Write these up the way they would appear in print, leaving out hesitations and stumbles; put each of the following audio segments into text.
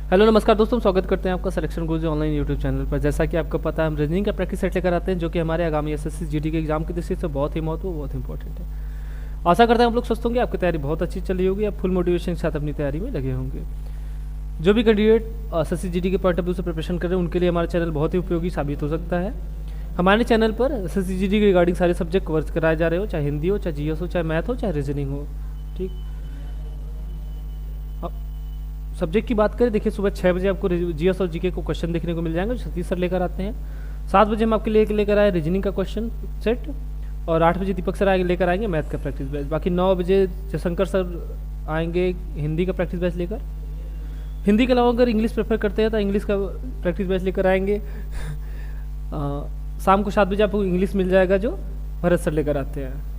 Hello नमस्कार दोस्तों, स्वागत करते हैं आपका सिलेक्शन गुरुजी ऑनलाइन यूट्यूब चैनल पर। जैसा कि आपको पता है, हम रीजनिंग का प्रैक्टिस सेट लेकर आते हैं जो कि हमारे आगामी एसएससी जीडी के एग्जाम की दृष्टि से बहुत ही महत्वपूर्ण, बहुत इंपॉर्टेंट है। आशा करते हैं आप लोग स्वस्थ होंगे, आपकी तैयारी बहुत अच्छी चल रही होगी, आप फुल मोटिवेशन के साथ अपनी तैयारी में लगे होंगे। जो भी कैंडिडेट एसएससी जीडी के पॉइंट ऑफ व्यू से प्रिपरेशन कर रहे हैं उनके लिए हमारा चैनल बहुत ही उपयोगी साबित हो सकता है। हमारे चैनल पर एसएससी जीडी के रिगार्डिंग सारे सब्जेक्ट कवर कराए जा रहे हो, चाहे हिंदी हो, चाहे जीएस हो, चाहे मैथ हो, चाहे रीजनिंग हो। ठीक, सब्जेक्ट की बात करें, देखिए सुबह 6 बजे आपको जीएस और जीके को क्वेश्चन देखने को मिल जाएंगे जो सतीश सर लेकर आते हैं। 7 बजे हम आपके लिए लेकर आए रीजनिंग का क्वेश्चन सेट, और 8 बजे दीपक सर लेकर आएंगे मैथ का प्रैक्टिस बैच। बाकी 9 बजे जयशंकर सर आएंगे हिंदी का प्रैक्टिस बैच लेकर। हिंदी के अलावा अगर इंग्लिश प्रेफर करते हैं तो इंग्लिश का प्रैक्टिस बैच लेकर आएंगे। शाम को 7 बजे आपको इंग्लिश मिल जाएगा जो भरत सर लेकर आते हैं।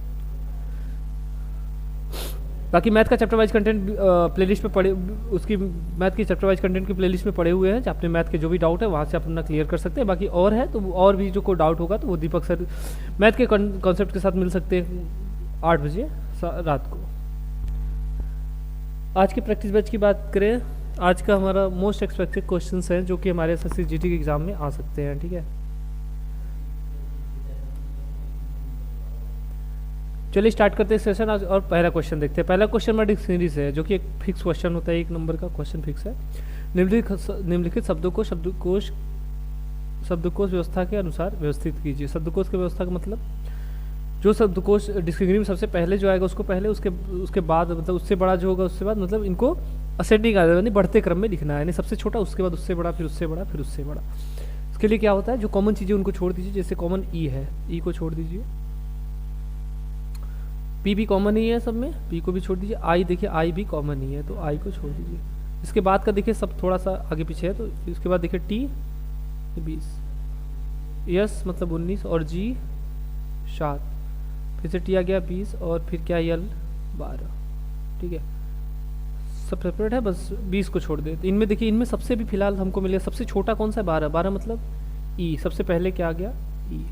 बाकी मैथ का चैप्टर वाइज कंटेंट प्लेलिस्ट पे पड़े, उसकी मैथ की चैप्टर वाइज कंटेंट की प्लेलिस्ट में पड़े हुए हैं। आपने मैथ के जो भी डाउट है वहाँ से आप अपना क्लियर कर सकते हैं। बाकी और है तो और भी जो कोई डाउट होगा तो वो दीपक सर मैथ के कॉन्सेप्ट के साथ मिल सकते हैं 8 बजे रात को। आज के प्रैक्टिस बैच की बात करें, आज का हमारा मोस्ट एक्सपेक्टेड क्वेश्चन है जो कि हमारे एसएससी जीडी के एग्जाम में आ सकते हैं। ठीक है, चलिए स्टार्ट करते हैं सेशन आज और पहला क्वेश्चन देखते हैं। पहला क्वेश्चन हमारा डिक्शनरी से है जो कि एक फिक्स क्वेश्चन होता है, 1 नंबर का क्वेश्चन फिक्स है। निम्नलिखित शब्दों को शब्दकोश व्यवस्था के अनुसार व्यवस्थित कीजिए। शब्दकोश की व्यवस्था का मतलब जो शब्दकोश डिक्शनरी में सबसे पहले जो आएगा उसको पहले, उसके बाद मतलब उससे बड़ा जो होगा उससे बाद, मतलब इनको असेंडिंग आएगा यानी बढ़ते क्रम में लिखना है, यानी सबसे छोटा उसके बाद उससे बड़ा, फिर उससे बड़ा, फिर उससे बड़ा। इसके लिए क्या होता है, जो कॉमन चीज़ें उनको छोड़ दीजिए। जैसे कॉमन ई है, ई को छोड़ दीजिए। पी भी कॉमन ही है सब में, पी को भी छोड़ दीजिए। आई देखिए आई भी कॉमन ही है तो आई को छोड़ दीजिए। इसके बाद का देखिए सब थोड़ा सा आगे पीछे है तो इसके बाद देखिए टी 20, यस मतलब 19 और जी 7, फिर से टी आ गया 20 और फिर क्या यल 12। ठीक है, सब सेपरेट है, बस 20 को छोड़ दे। इनमें देखिए इनमें सबसे भी फिलहाल हमको मिलेगा सबसे छोटा कौन सा है, 12। 12 मतलब ई, सबसे पहले क्या आ गया ई,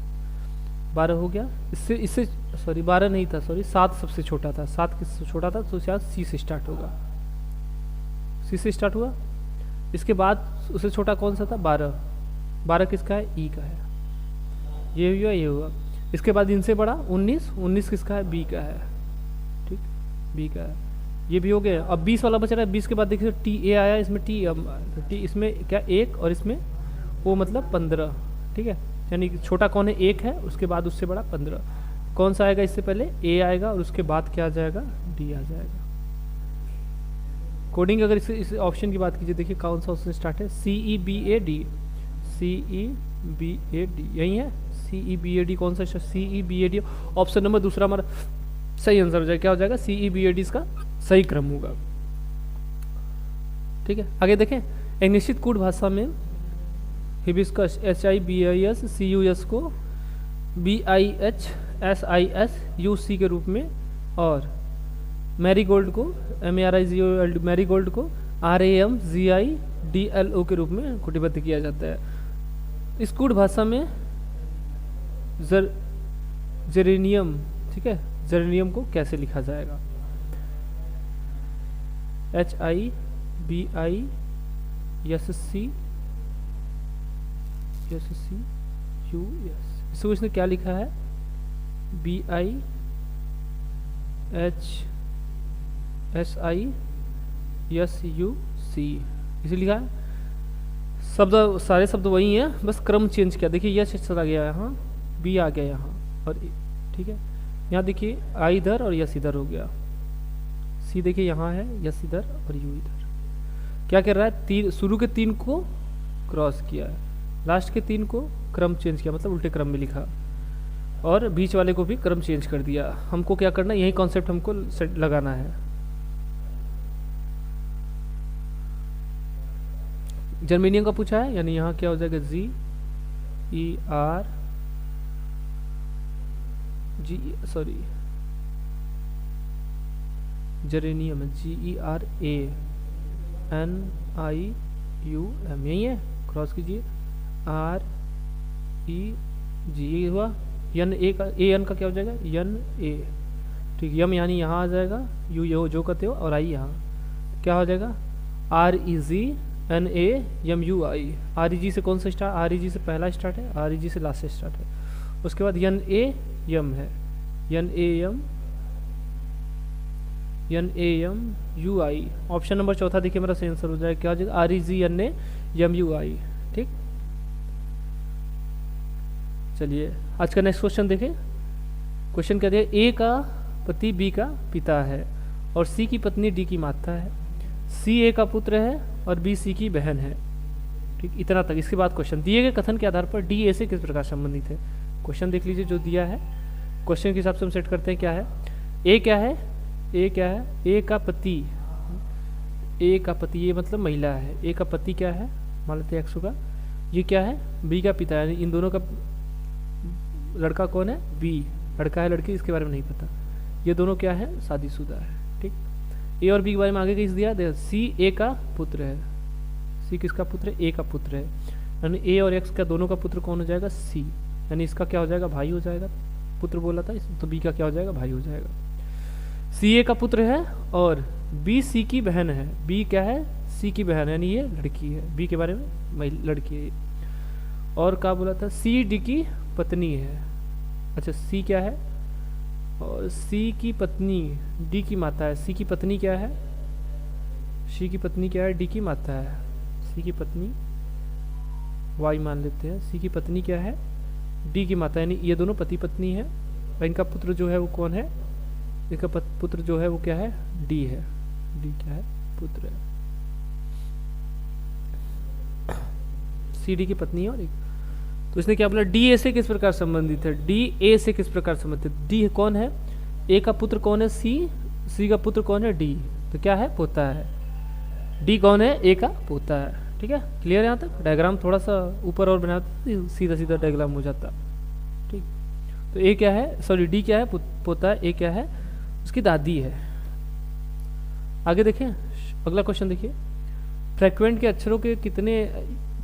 12 हो गया। इससे सॉरी 12 नहीं था, सॉरी 7 सबसे छोटा था। 7 किससे छोटा था तो शायद सी से स्टार्ट होगा, सी से स्टार्ट हुआ। इसके बाद उससे छोटा कौन सा था, 12। 12 किसका है, ई का है। ये हुआ, ये हुआ। इसके बाद इनसे बड़ा 19, 19 किसका है, बी का है। ठीक, बी का है, ये भी हो गया। अब 20 वाला बच रहा है। 20 के बाद देखिए टी ए आया, इसमें टी इसमें क्या 1 और इसमें ओ मतलब 15। ठीक है, यानी छोटा कौन है, 1 है, उसके बाद उससे बड़ा 15। कौन सा आएगा, इससे पहले ए आएगा और उसके बाद क्या आ जाएगा, डी आ जाएगा। कोडिंग अगर इस ऑप्शन की बात कीजिए, देखिए कौन सा ऑप्शन स्टार्ट है, CEBAD, CEBAD यही है। CEBAD कौन सा, CEBAD ऑप्शन नंबर दूसरा हमारा सही आंसर हो जाएगा। क्या हो जाएगा, CEBAD इसका सही क्रम होगा। ठीक है, आगे देखें। एक निश्चित कूट भाषा में हिबिस्कस HIBISCUS को BIHSISUC के रूप में और मैरीगोल्ड को MARIGOLD मैरीगोल्ड को RAMGIDLO के रूप में कुटिबद्ध किया जाता है। इस कूट भाषा में जेरेनियम, ठीक है, जेरेनियम को कैसे लिखा जाएगा, HIBISCUS। इसको इसने क्या लिखा है, BIHSISUC इसे लिखा है। शब्द सारे शब्द वही हैं, बस क्रम चेंज किया। देखिए यश चला गया यहाँ, बी आ गया यहाँ और ठीक है, यहाँ देखिए आई इधर और यस इधर हो गया। सी देखिए यहाँ है, यस इधर और यू इधर। क्या कर रहा है, 3 शुरू के 3 को क्रॉस किया है, लास्ट के 3 को क्रम चेंज किया, मतलब उल्टे क्रम में लिखा, और बीच वाले को भी क्रम चेंज कर दिया। हमको क्या करना है, यही कॉन्सेप्ट हमको लगाना है। जर्मेनियम का पूछा है, यानी यहाँ क्या हो जाएगा, जरेनियम GERANIUM यही है, क्रॉस कीजिए REG ये हुआ। एन का क्या हो जाएगा, NA। ठीक, यम यानी यहाँ आ जाएगा, यू जो कहते हो, और आई यहाँ क्या हो जाएगा, REG NAMUI। REG से कौन सा स्टार्ट, REG से पहला स्टार्ट है, REG से लास्ट स्टार्ट है। उसके बाद NAM है, NAMUI। ऑप्शन नंबर चौथा देखिए मेरा सही आंसर हो जाएगा, क्या हो जाएगा, REG NAMUI। ठीक, चलिए आज का नेक्स्ट क्वेश्चन देखें। क्वेश्चन क्या दिया, ए का पति बी का पिता है और सी की पत्नी डी की माता है। सी ए का पुत्र है और बी सी की बहन है। ठीक, इतना तक। इसके बाद क्वेश्चन, दिए गए कथन के आधार पर डी ए से किस प्रकार संबंधित है। क्वेश्चन देख लीजिए जो दिया है, क्वेश्चन के हिसाब से हम सेट करते हैं। क्या है, ए क्या है, ए क्या है, ए का पति, ए का पति ये मतलब महिला है, ए का पति क्या है, मान लेते हैं एक्स होगा। ये क्या है, बी का पिता है, इन दोनों का लड़का कौन है, बी, लड़का है लड़की इसके बारे में नहीं पता। ये दोनों क्या है, शादीशुदा है। ठीक, ए और बी के बारे में आगे किस दिया, देखो सी ए का पुत्र है, सी किसका पुत्र है, ए का पुत्र है, यानी ए और एक्स का दोनों का पुत्र कौन हो जाएगा, सी, यानी इसका क्या हो जाएगा, भाई हो जाएगा। पुत्र बोला था तो बी का क्या हो जाएगा, भाई हो जाएगा। सी ए का पुत्र है और बी सी की बहन है। बी क्या है, सी की बहन है, यानी ये लड़की है, बी के बारे में लड़की है। और क्या बोला था, सी डी की पत्नी है। अच्छा, सी क्या है, और सी की पत्नी डी की माता है। सी की पत्नी क्या है, सी की पत्नी क्या है, डी की माता है। सी की पत्नी वाई मान लेते हैं, सी की पत्नी क्या है, डी की माता, यानी ये दोनों पति पत्नी है। और इनका पुत्र जो है वो कौन है, इनका पुत्र जो है वो क्या है, डी है, डी क्या है, पुत्र है। सी डी की पत्नी है। और एक तो इसने क्या बोला, डी ए से किस प्रकार संबंधित है, डी ए से किस प्रकार संबंधित है। डी कौन है, ए का पुत्र कौन है, सी, सी का पुत्र कौन है, डी, तो क्या है, पोता है। डी कौन है, ए का पोता है। ठीक है, क्लियर यहाँ तक। डायग्राम थोड़ा सा ऊपर और बनाते, सीधा सीधा डायग्राम हो जाता। ठीक, तो ए क्या है, सॉरी डी क्या है, पोता है, ए क्या है, उसकी दादी है। आगे देखें, अगला क्वेश्चन देखिए, फ्रीक्वेंट के अक्षरों के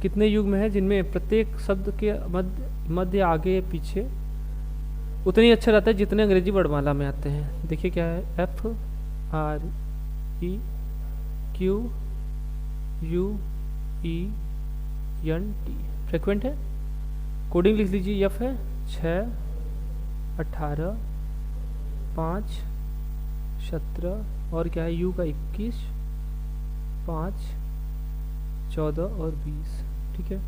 कितने युग्म है जिनमें प्रत्येक शब्द के मध्य आगे पीछे उतने अक्षर आते हैं जितने अंग्रेजी वर्णमाला में आते हैं। देखिए क्या है, F R E Q U E N T frequent है। कोडिंग लिख लीजिए, एफ है 6, 18, 5, 17 और क्या है, यू का 21, 5, 14 और 20। ठीक है,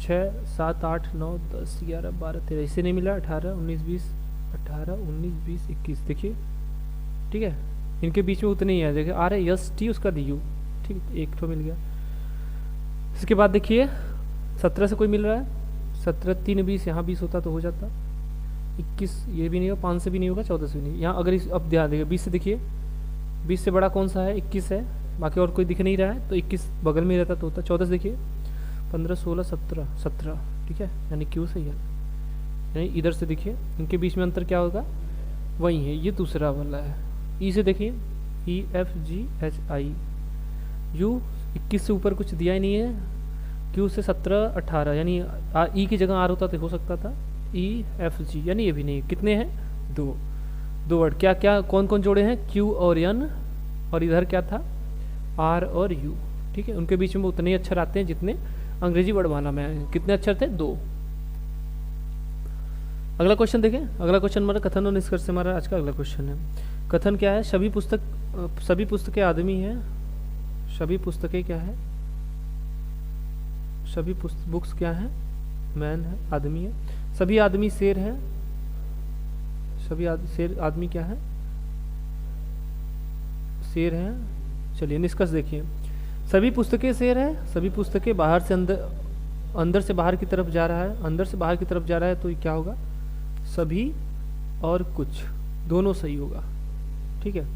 6, 7, 8, 9, 10, 11, 12, 13 इससे नहीं मिला, 18, 19, 20, 18, 19, 20, 21। देखिए ठीक है, इनके बीच में उतने ही है। देखिए आर है यस टी, उसका डी यू। ठीक, एक तो मिल गया। इसके बाद देखिए 17 से कोई मिल रहा है, 17, 3, 20, यहाँ 20 होता तो हो जाता। 21 ये भी नहीं होगा, 5 से भी नहीं होगा, 14 से भी नहीं। यहाँ अगर इस अब ध्यान देखिए 20 से, देखिए 20 से बड़ा कौन सा है, 21 है, बाकी और कोई दिख नहीं रहा है तो 21 बगल में रहता तो होता। 14 से देखिए 15, 16, 17। ठीक है, यानी क्यू सही है। यानी इधर से देखिए इनके बीच में अंतर क्या होगा, वही है, ये दूसरा वाला है। ई से देखिए E F G H I, you 21 से ऊपर कुछ दिया ही नहीं है, क्यू से 17, 18, यानी ई की जगह आर होता तो हो सकता था, ई एफ जी, यानी ये भी नहीं। कितने हैं, दो वर्ड। क्या क्या कौन कौन जोड़े हैं, क्यू और एन, और इधर क्या था, आर और यू। ठीक है, उनके बीच में उतने ही अक्षर आते हैं जितने अंग्रेजी वर्णमाला में आए। कितने अक्षर थे, 2। अगला क्वेश्चन देखें। अगला क्वेश्चन हमारा कथन और निष्कर्ष से हमारा आज का अगला क्वेश्चन है। कथन क्या है, सभी पुस्तकें आदमी हैं। सभी पुस्तकें क्या है, सभी बुक्स क्या है, मैन है, आदमी है। सभी आदमी शेर है, सभी शेर आदमी क्या है, शेर है। चलिए निष्कर्ष देखिए, सभी पुस्तकें शेर है, सभी पुस्तकें बाहर से अंदर से बाहर की तरफ जा रहा है, अंदर से बाहर की तरफ जा रहा है, तो क्या होगा, सभी और कुछ दोनों सही होगा। ठीक है,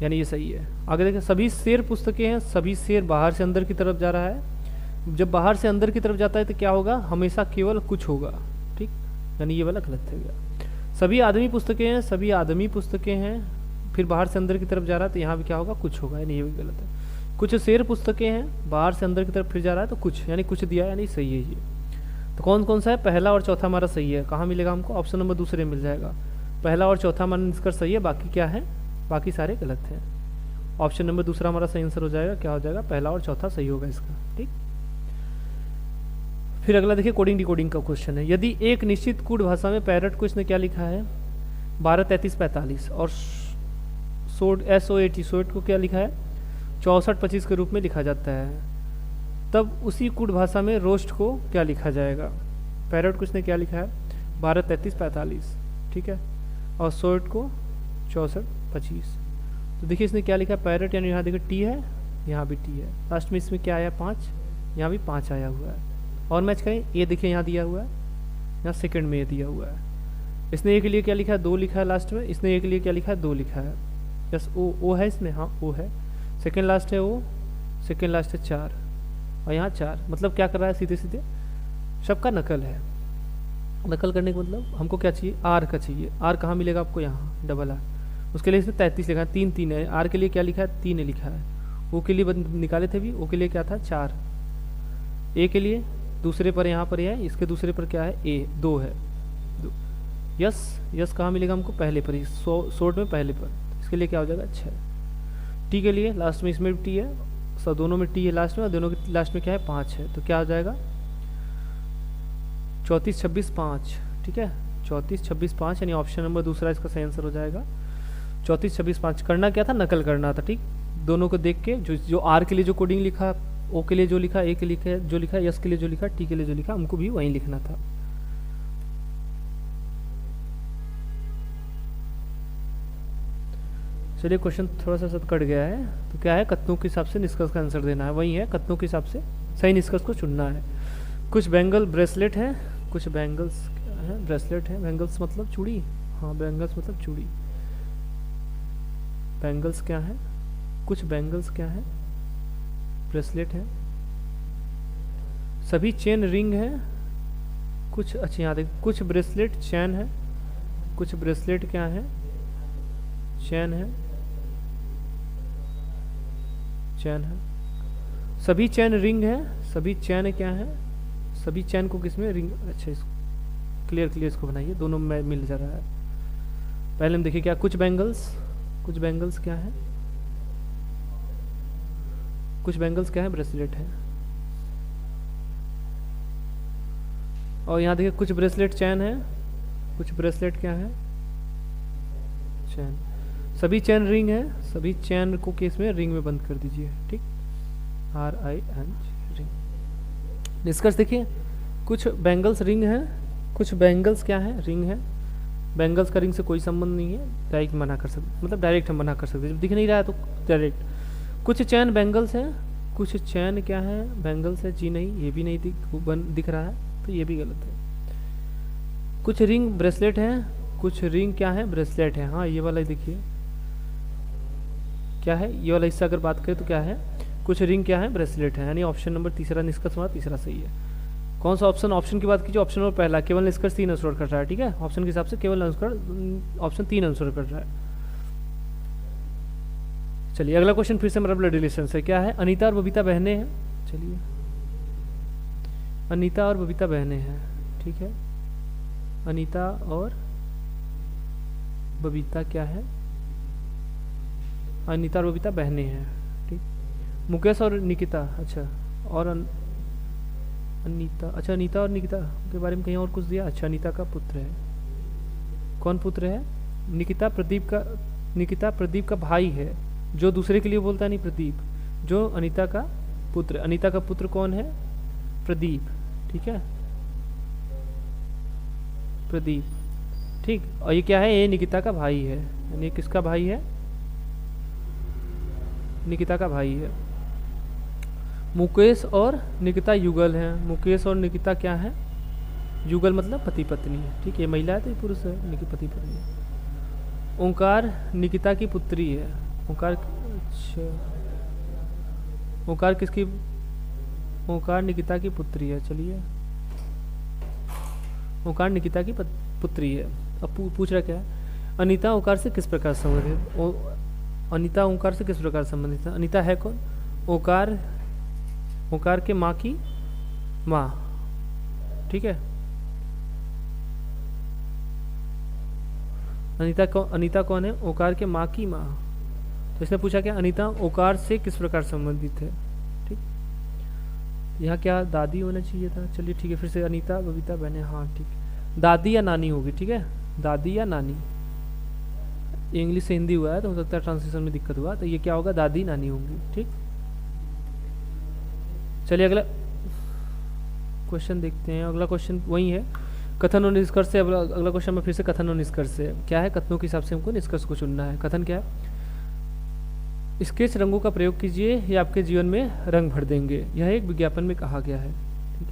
यानी ये सही है। आगे देखें, सभी शेर पुस्तकें हैं, सभी शेर बाहर से अंदर की तरफ जा रहा है। जब बाहर से अंदर की तरफ जाता है तो क्या होगा, हमेशा केवल कुछ होगा। ठीक, यानी ये वाला गलत हो गया। सभी आदमी पुस्तकें हैं, सभी आदमी पुस्तकें हैं, फिर बाहर से अंदर की तरफ जा रहा है तो यहाँ भी क्या होगा, कुछ होगा, यानी ये भी गलत है। कुछ शेर पुस्तकें हैं, बाहर से अंदर की तरफ फिर जा रहा है तो कुछ, यानी कुछ दिया, यानी सही है ये। तो कौन कौन सा है, पहला और चौथा हमारा सही है। कहाँ मिलेगा हमको, ऑप्शन नंबर दूसरे मिल जाएगा। पहला और चौथा हमारा निष्कर्ष सही है, बाकी क्या है, बाकी सारे गलत हैं। ऑप्शन नंबर दूसरा हमारा सही आंसर हो जाएगा, क्या हो जाएगा, पहला और चौथा सही होगा इसका। ठीक, फिर अगला देखिए कोडिंग डिकोडिंग का क्वेश्चन है। यदि एक निश्चित कोड भाषा में पैरेट को इसने क्या लिखा है 123345 और SOAT को क्या लिखा है 6425 के रूप में लिखा जाता है, तब उसी कोड भाषा में रोस्ट को क्या लिखा जाएगा। पैरेट को इसने क्या लिखा है 123345, ठीक है, और सोट को 6425। तो देखिए इसने क्या लिखा है पैरेट, यानी यहाँ देखिए टी है, यहाँ भी टी है, लास्ट में इसमें क्या आया 5, यहाँ भी 5 आया हुआ है। और मैच करें, ये देखिए यहाँ दिया हुआ है, यहाँ सेकंड में ये दिया हुआ है। इसने ए के लिए क्या लिखा है 2 लिखा है लास्ट में, इसने ए के लिए क्या लिखा है 2 लिखा है। यस ओ है इसमें, हाँ ओ है, सेकंड लास्ट है ओ, सेकंड लास्ट है 4 और यहाँ 4। मतलब क्या कर रहा है, सीधे सीधे सबका नकल है। नकल करने का मतलब हमको क्या चाहिए, आर का चाहिए। आर कहाँ मिलेगा आपको, यहाँ डबल आर, उसके लिए इसने 33 लिखा है, 3 3 है। आर के लिए क्या लिखा है 3 लिखा है। ओ के लिए निकाले थे भी, ओ के लिए क्या था 4, ए के लिए दूसरे पर यहाँ पर है, इसके दूसरे पर क्या है ए 2 है। यस कहाँ मिलेगा हमको, पहले पर ही, शॉर्ट में पहले पर, इसके लिए क्या हो जाएगा 6। टी के लिए लास्ट में इसमें भी टी है, सब दोनों में टी है लास्ट में, और दोनों के लास्ट में क्या है 5 है, तो क्या हो जाएगा 34 26 5, ठीक है, 34 26 5, यानी ऑप्शन नंबर दूसरा इसका सही आंसर हो जाएगा 34 26 5। करना क्या था, नकल करना था। ठीक, दोनों को देख के जो आर के लिए जो कोडिंग लिखा, ओ के लिए जो लिखा, ए के लिए जो लिखा, यस के लिए जो लिखा, टी के लिए जो लिखा, हमको भी वहीं लिखना था। चलिए क्वेश्चन थोड़ा सा कट गया है, तो क्या है, कथनों के हिसाब से निष्कर्ष का आंसर देना है। वही है, कथनों के हिसाब से सही निष्कर्ष को चुनना है। कुछ बैंगल ब्रेसलेट है, कुछ बैंगल्स है, ब्रेसलेट है, बैंगल्स मतलब चूड़ी, हाँ बैंगल्स मतलब चूड़ी। बैंगल्स क्या है, कुछ बैंगल्स क्या है, ब्रेसलेट है। सभी चेन रिंग है, कुछ, अच्छा यहाँ देख, कुछ ब्रेसलेट चैन है, कुछ ब्रेसलेट क्या है, चैन है, चैन है। सभी चैन रिंग है, सभी चैन क्या है, सभी चैन को किसमें रिंग, अच्छा इसको क्लियर इसको बनाइए, दोनों में मिल जा रहा है। पहले हम देखिए क्या, कुछ बैंगल्स क्या है, कुछ बैंगल्स क्या है, ब्रेसलेट है। और यहाँ देखिए कुछ ब्रेसलेट चैन है, कुछ ब्रेसलेट क्या है, चैन। सभी चैन रिंग है, सभी चैन को केस में रिंग में बंद कर दीजिए। ठीक, RING रिंग। निष्कर्ष देखिए, कुछ बैंगल्स रिंग है, कुछ बैंगल्स क्या है, रिंग है। बैंगल्स का रिंग से कोई संबंध नहीं है, डायरेक्ट मना कर सकते, मतलब डायरेक्ट हम मना कर सकते, जब दिख नहीं रहा है तो डायरेक्ट। कुछ चैन बैंगल्स है, कुछ चैन क्या है, बैंगल्स है, जी नहीं, ये भी नहीं दिख रहा है, तो ये भी गलत है। कुछ रिंग ब्रेसलेट है, कुछ रिंग क्या है, ब्रेसलेट है, हाँ ये वाला देखिए क्या है, ये वाला हिस्सा अगर बात करें तो क्या है, कुछ रिंग क्या है, ब्रेसलेट है, यानी ऑप्शन नंबर तीसरा निष्कर्ष हमारा तीसरा सही है। कौन सा ऑप्शन, ऑप्शन की बात कीजिए, ऑप्शन नंबर पहला, केवल निष्कर्ष 3 आंसर कर रहा है। ठीक है, ऑप्शन के हिसाब से केवल ऑप्शन 3 आंसर कर रहा है। चलिए अगला क्वेश्चन फिर से हमारा ब्लड रिलेशन से क्या है, अनीता और बबीता बहनें हैं। चलिए अनीता और बबीता बहनें हैं, ठीक है, अनीता और बबीता क्या है, अनीता और बबीता बहनें हैं। ठीक, मुकेश और निकिता, अच्छा और अनीता, अच्छा अनीता और निकिता के बारे में कहीं और कुछ दिया, अच्छा अनीता का पुत्र है, कौन पुत्र है, निकिता प्रदीप का भाई है, जो दूसरे के लिए बोलता है, नहीं प्रदीप, जो अनीता का पुत्र, अनीता का पुत्र कौन है, प्रदीप, ठीक है, प्रदीप। ठीक, और ये क्या है, ये निकिता का भाई है, यानी किसका भाई है, निकिता का भाई है। मुकेश और निकिता युगल हैं, मुकेश और निकिता क्या है, युगल मतलब पति पत्नी है। ठीक है, ये महिला है तो ये पुरुष है, निकिता पति पत्नी है। ओंकार निकिता की पुत्री है, ओंकार, अच्छा ओंकार किसकी, ओंकार निकिता की पुत्री है। चलिए ओंकार निकिता की पुत्री है। अब पूछ रहा क्या है, अनीता ओंकार से किस प्रकार संबंधित, अनीता ओंकार से किस प्रकार संबंधित है, अनीता है कौन, ओंकार के माँ की माँ। ठीक है, अनीता कौन है, ओंकार के माँ की माँ। तो इसने पूछा क्या, अनीता ओकार से किस प्रकार संबंधित है। ठीक, यहाँ क्या दादी होना चाहिए था। चलिए ठीक है, फिर से अनीता बबीता बहने, हाँ ठीक, दादी या नानी होगी। ठीक है, दादी या नानी, इंग्लिश से हिंदी हुआ है तो हो सकता है ट्रांसलेशन में दिक्कत हुआ, तो ये क्या होगा, दादी नानी होंगी। ठीक, चलिए अगला क्वेश्चन देखते हैं। अगला क्वेश्चन वही है, कथन और निष्कर्ष से। अगला क्वेश्चन में फिर से कथन और निष्कर्ष से क्या है, कथनों के हिसाब से हमको निष्कर्ष को चुनना है। कथन क्या है, स्केच रंगों का प्रयोग कीजिए, ये आपके जीवन में रंग भर देंगे। यह एक विज्ञापन में कहा गया है। ठीक है,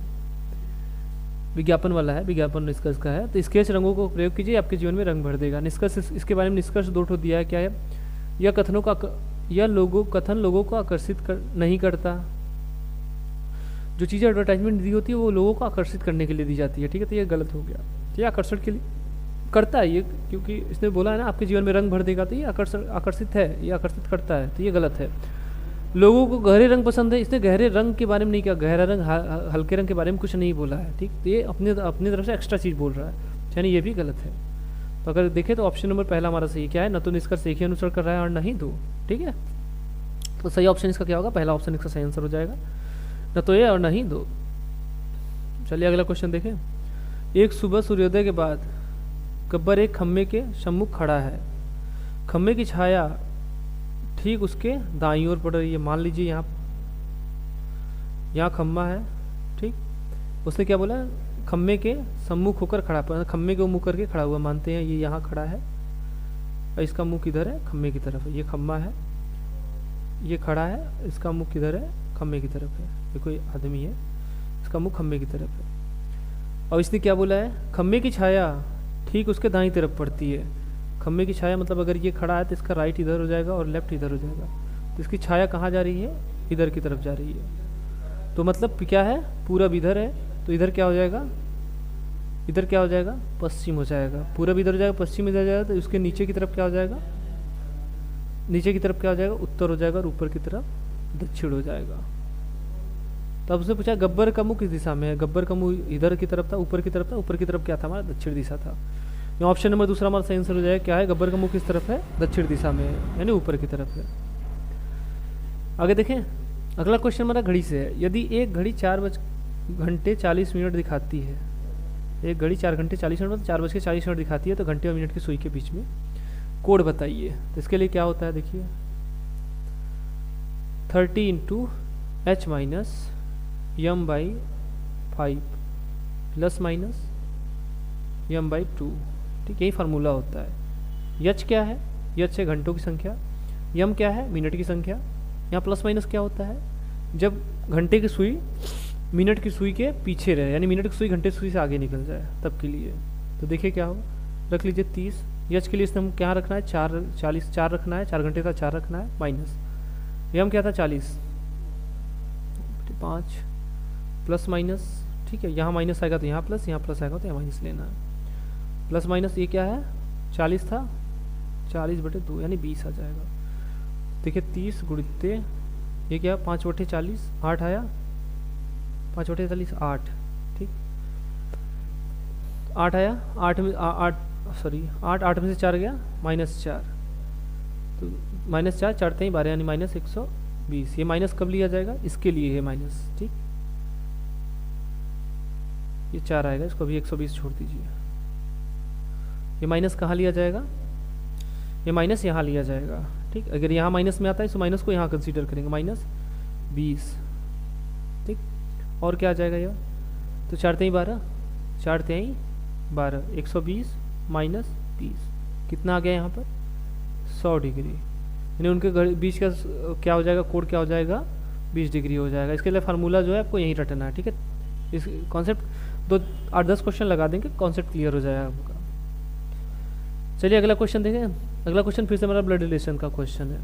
विज्ञापन वाला है, विज्ञापन निष्कर्ष का है। तो स्केच रंगों को प्रयोग कीजिए, आपके जीवन में रंग भर देगा। निष्कर्ष, इसके बारे में निष्कर्ष 2 ठो दिया है। क्या है, यह कथन लोगों को आकर्षित नहीं करता। जो चीज़ें एडवर्टाइजमेंट दी होती है वो लोगों को आकर्षित करने के लिए दी जाती है। ठीक है, तो ये गलत हो गया। तो ये आकर्षण के लिए करता है ये, क्योंकि इसने बोला है ना आपके जीवन में रंग भर देगा, तो ये आकर्षित है, ये आकर्षित करता है, तो ये गलत है। लोगों को गहरे रंग पसंद है, इसने गहरे रंग के बारे में नहीं कहा, गहरा रंग हल्के रंग के बारे में कुछ नहीं बोला है। ठीक, तो ये अपनी तरफ से एक्स्ट्रा चीज़ बोल रहा है, यानी ये भी गलत है। तो अगर देखें तो ऑप्शन नंबर पहला हमारा सही क्या है, न तो निष्कर्ष एक ही अनुसरण कर रहा है और न ही दो। ठीक है, तो सही ऑप्शन इसका क्या होगा, पहला ऑप्शन इसका सही आंसर हो जाएगा, न तो ये और न ही दो। चलिए अगला क्वेश्चन देखें। एक सुबह सूर्योदय के बाद गब्बर एक खम्भे के सम्मुख खड़ा है। खम्भे की छाया ठीक उसके दाईं ओर पड़ रही है। मान लीजिए यहाँ खम्भा है। ठीक, उसने क्या बोला, खम्भे के सम्मुख होकर खड़ा, खम्भे को मुँह करके खड़ा हुआ मानते हैं। ये यहाँ खड़ा है और इसका मुँह किधर है, खम्भे की तरफ है। ये खम्भा है, ये खड़ा है, इसका मुँह किधर है, खम्भे की तरफ है। ये कोई आदमी है, इसका मुँह खम्भे की तरफ है। और इसने क्या बोला है, खम्भे की छाया ठीक उसके दाईं तरफ पड़ती है। खम्भे की छाया मतलब अगर ये खड़ा है तो इसका राइट इधर हो जाएगा और लेफ्ट इधर हो जाएगा। तो इसकी छाया कहाँ जा रही है, इधर की तरफ जा रही है। तो मतलब क्या है, पूरब इधर है, तो इधर क्या हो जाएगा, इधर क्या हो जाएगा, पश्चिम हो जाएगा। पूरब इधर हो जाएगा, पश्चिम इधर जाएगा, तो उसके नीचे की तरफ क्या हो जाएगा, नीचे की तरफ क्या हो जाएगा, उत्तर हो जाएगा, और ऊपर की तरफ दक्षिण हो जाएगा। तो अब उसने पूछा गब्बर का मुंह किस दिशा में है। गब्बर का मुंह इधर की तरफ था, ऊपर की तरफ था। ऊपर की तरफ क्या था, हमारा दक्षिण दिशा था। यहाँ ऑप्शन नंबर दूसरा हमारा सही आंसर हो जाएगा। क्या है, गब्बर का मुंह किस तरफ है, दक्षिण दिशा में है, यानी ऊपर की तरफ है। आगे देखें, अगला क्वेश्चन हमारा घड़ी से है। यदि एक घड़ी 4:40 दिखाती है, एक घड़ी 4:40 मतलब 4:40 दिखाती है, तो घंटे और मिनट की सुई के बीच में कोड बताइए। तो इसके लिए क्या होता है, देखिए 30 × h - m/5 plus minus m/2। ठीक, यही फार्मूला होता है। यच क्या है, यच है घंटों की संख्या, यम क्या है, मिनट की संख्या। यहाँ प्लस माइनस क्या होता है, जब घंटे की सुई मिनट की सुई के पीछे रहे, यानी मिनट की सुई घंटे की सुई से आगे निकल जाए, तब के लिए। तो देखिए क्या होगा, रख लीजिए 30। यच के लिए इसने हम क्या रखना है, 4 रखना है, 4 घंटे का 4 रखना है, माइनस यम क्या था 40, 5 प्लस माइनस। ठीक है, यहाँ माइनस आएगा तो यहाँ प्लस, यहाँ प्लस आएगा तो यहाँ माइनस लेना है। प्लस माइनस ये क्या है, 40 था, 40/2 यानी 20 आ जाएगा। देखिए 30 गुणित ये क्या, 5/40 8 आया, 5/40 8। ठीक, 8 आया, 8 में 8 में से 4 गया, -4। तो -4 4 3 12 यानी -120। ये माइनस कब लिया जाएगा, इसके लिए है माइनस। ठीक, ये 4 आएगा, इसको भी 120 छोड़ दीजिए। ये माइनस कहाँ लिया जाएगा, ये माइनस यहाँ लिया जाएगा। ठीक, अगर यहाँ माइनस में आता है तो माइनस को यहाँ कंसीडर करेंगे, -20। ठीक, और क्या आ जाएगा यह, तो 4 3 12, 4 3 12, 120 - 20 कितना आ गया यहाँ पर, 100 डिग्री। यानी उनके बीच का क्या हो जाएगा, कोण क्या हो जाएगा, 20 डिग्री हो जाएगा। इसके लिए फार्मूला जो है आपको यहीं रटना है। ठीक है, इस कॉन्सेप्ट 8-10 क्वेश्चन लगा देंगे, कॉन्सेप्ट क्लियर हो जाएगा आपका। चलिए अगला क्वेश्चन देखें। अगला क्वेश्चन फिर से हमारा ब्लड रिलेशन का क्वेश्चन है।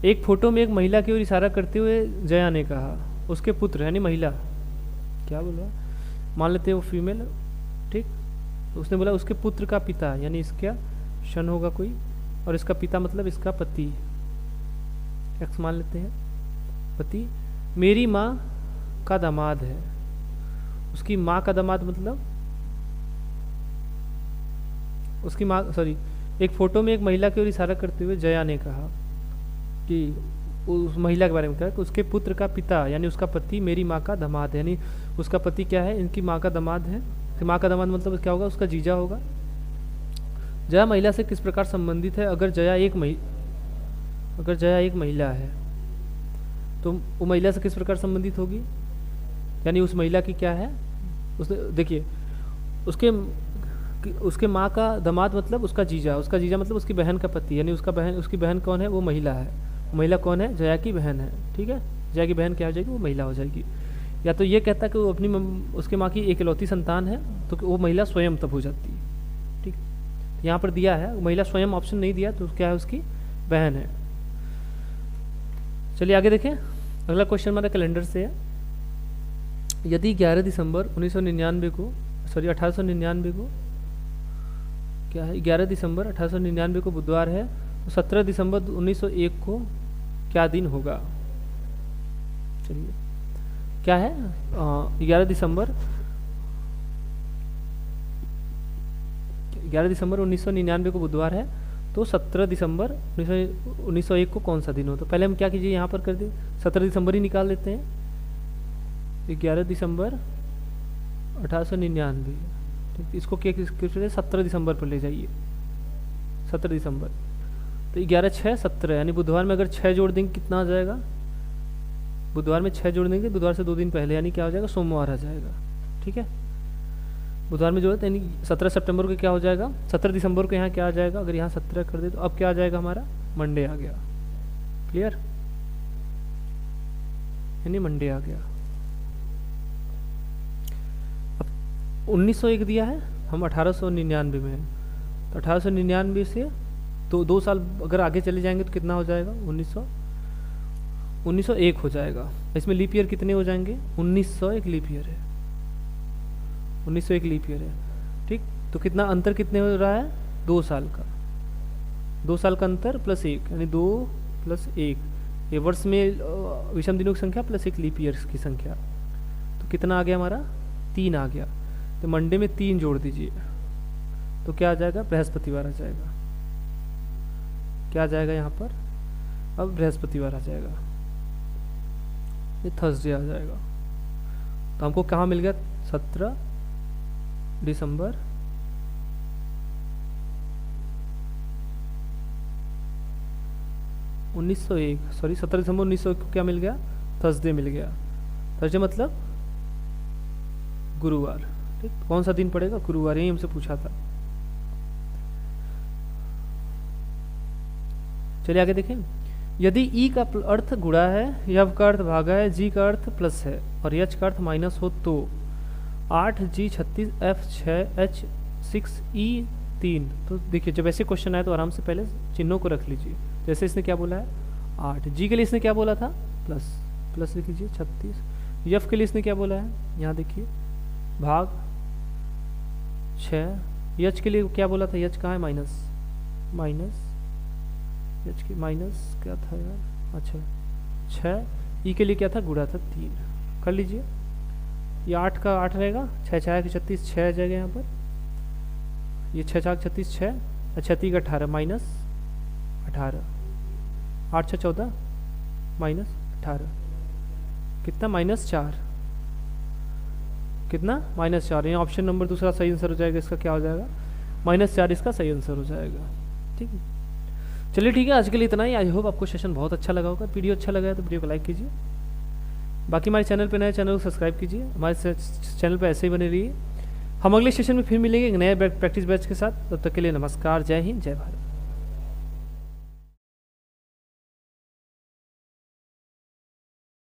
एक फोटो में एक महिला की ओर इशारा करते हुए जया ने कहा, उसके पुत्र यानी महिला, क्या बोला, मान लेते हैं वो फीमेल। ठीक, तो उसने बोला उसके पुत्र का पिता, यानी इसका शन होगा कोई, और इसका पिता मतलब इसका पति, एक्स मान लेते हैं, पति मेरी माँ का दामाद है। उसकी माँ का दामाद मतलब उसकी माँ, सॉरी, एक फोटो में एक महिला की ओर इशारा करते हुए जया ने कहा, कि उस महिला के बारे में कहा कि उसके पुत्र का पिता यानी उसका पति मेरी माँ का दामाद है, यानी उसका पति क्या है, इनकी माँ का दामाद है। तो माँ का दामाद मतलब क्या होगा, उसका जीजा होगा। जया महिला से किस प्रकार संबंधित है? अगर जया एक महिला है तो वो महिला से किस प्रकार संबंधित होगी, यानी उस महिला की क्या है, उसने देखिए उसके माँ का दामाद मतलब उसका जीजा मतलब उसकी बहन का पति, यानी उसकी बहन कौन है, वो महिला है। महिला कौन है, जया की बहन है। ठीक है, जया की बहन क्या हो जाएगी, वो महिला हो जाएगी। या तो ये कहता है कि वो उसके माँ की इकलौती संतान है तो वो महिला स्वयं तब हो जाती है। ठीक, यहाँ पर दिया है महिला स्वयं, ऑप्शन नहीं दिया तो क्या है, उसकी बहन है। चलिए आगे देखें, अगला क्वेश्चन हमारा कैलेंडर से है। यदि 11 दिसंबर 1899 को क्या है, 11 दिसंबर 1899 को बुधवार है तो 17 दिसंबर 1901 को क्या दिन होगा? चलिए क्या है, 11 दिसंबर 1999 को बुधवार है तो 17 दिसंबर 1901 को कौन सा दिन हो? तो पहले हम क्या कीजिए, यहाँ पर कर दे 17 दिसंबर ही निकाल लेते हैं। 11 दिसंबर 1899, ठीक, इसको क्या 17 दिसंबर पर ले जाइए, 17 दिसंबर तो 11 6 17, यानी बुधवार में अगर 6 जोड़ देंगे कितना आ जाएगा, बुधवार में 6 जोड़ देंगे, बुधवार से 2 दिन पहले, यानी क्या हो जाएगा, सोमवार आ जाएगा। ठीक है, बुधवार में जो है यानी 17 सितंबर को क्या हो जाएगा, 17 दिसंबर को यहाँ क्या आ जाएगा, अगर यहाँ 17 कर दे तो अब क्या आ जाएगा हमारा, मंडे आ गया। क्लियर, यानी मंडे आ गया। अब 1901 दिया है, हम 1899 में हैं तो 1899 से तो 2 साल अगर आगे चले जाएंगे तो कितना हो जाएगा, 1901 हो जाएगा। इसमें लीप ईयर कितने हो जाएंगे, 1901 लीप ईयर है, 1901 लीप ईयर है। ठीक, तो कितना अंतर कितने हो रहा है, 2 साल का, 2 साल का अंतर प्लस 1, यानी 2 + 1, ये वर्ष में विषम दिनों की संख्या प्लस 1 लीप ईयर्स की संख्या, तो कितना आ गया हमारा, 3 आ गया। तो मंडे में 3 जोड़ दीजिए तो क्या आ जाएगा, बृहस्पतिवार आ जाएगा। क्या आ जाएगा यहाँ पर, अब बृहस्पतिवार आ जाएगा, ये थर्सडे आ जाएगा। तो हमको कहाँ मिल गया, 17 दिसंबर 1901, सॉरी 17 दिसंबर 1901 को क्या मिल गया, थर्सडे मिल गया। थर्सडे मतलब गुरुवार। ठीक, कौन सा दिन पड़ेगा, गुरुवार, यही हमसे पूछा था। चलिए आगे देखें। यदि ई का अर्थ गुणा है, यव का अर्थ भागा है, जी का अर्थ प्लस है और एच का अर्थ माइनस हो तो 8 जी 36 एफ 6 एच 6 ई 3। तो देखिए जब ऐसे क्वेश्चन आए तो आराम से पहले चिन्हों को रख लीजिए। जैसे इसने क्या बोला है 8, जी के लिए इसने क्या बोला था प्लस, प्लस लिख लीजिए 36, यफ के लिए इसने क्या बोला है, यहाँ देखिए भाग 6, यच के लिए क्या बोला था, यच कहाँ है, माइनस, माइनस एच के माइनस क्या था यार, अच्छा 6, ई के लिए क्या था, गुणा था 3, कर लीजिए। ये 8 का 8 रहेगा, 6 6 की 36, 6 आ जाएगा यहाँ पर, ये 6 4 36 6, अच्छा 3 का 18 माइनस 18, 8 6 14 माइनस 18, कितना -4, कितना -4। यहाँ ऑप्शन नंबर दूसरा सही आंसर हो जाएगा, इसका क्या हो जाएगा -4, इसका सही आंसर हो जाएगा। ठीक है, चलिए ठीक है, आज के लिए इतना ही। आई होप आपको सेशन बहुत अच्छा लगा होगा। वीडियो अच्छा लगा है तो वीडियो को लाइक कीजिए, बाकी हमारे चैनल पे नए चैनल को सब्सक्राइब कीजिए, हमारे चैनल पे ऐसे ही बने रहिए। हम अगले सेशन में फिर मिलेंगे एक नए प्रैक्टिस बैच के साथ, तब तक के लिए नमस्कार, जय हिंद, जय भारत।